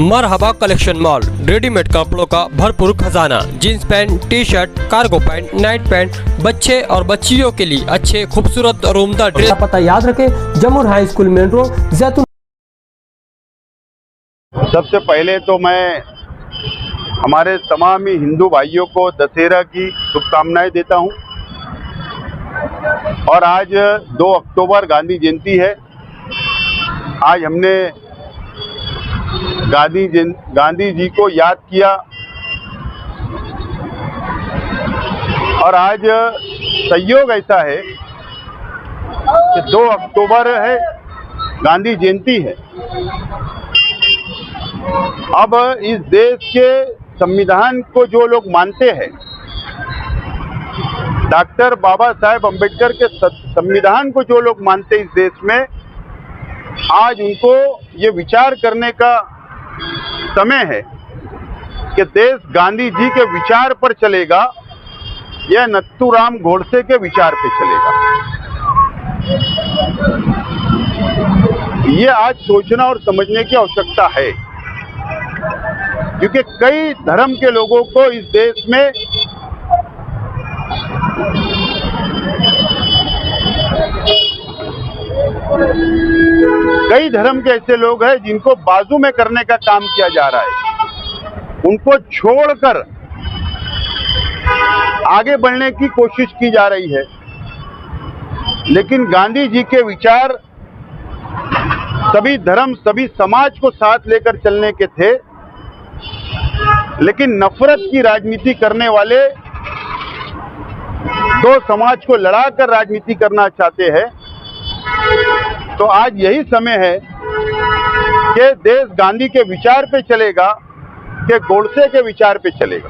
मरहबा collection mall, readymade कपड़ों का भरपूर खजाना। Jeans pant, T shirt, cargo pant, night pant, बच्चे और बच्चियों के लिए अच्छे खूबसूरत और उम्दा ड्रेस। पता याद रखें, जमुर हाई स्कूल मेन रोड, जैतून। सबसे पहले तो मैं हमारे तमाम ही हिंदू भाइयों को दशहरा की शुभकामनाएं देता हूं। और आज 2 अक्टूबर गांधी जयंती है। आज हमने गांधी जी को याद किया और आज संयोग ऐसा है कि 2 अक्टूबर है, गांधी जयंती है। अब इस देश के संविधान को जो लोग मानते हैं, डॉक्टर बाबा साहेब अम्बेडकर के संविधान को जो लोग मानते हैं इस देश में, आज उनको ये विचार करने का समय है कि देश गांधी जी के विचार पर चलेगा या नथुराम गोडसे के विचार पे चलेगा। ये आज सोचना और समझने की आवश्यकता है, क्योंकि कई धर्म के लोगों को इस देश में कई धर्म के ऐसे लोग हैं जिनको बाजू में करने का काम किया जा रहा है। उनको छोड़कर आगे बढ़ने की कोशिश की जा रही है। लेकिन गांधी जी के विचार सभी धर्म, सभी समाज को साथ लेकर चलने के थे। लेकिन नफरत की राजनीति करने वाले 2 समाज को लड़ाकर राजनीति करना चाहते हैं। तो आज यही समय है कि देश गांधी के विचार पे चलेगा कि गोडसे के विचार पे चलेगा।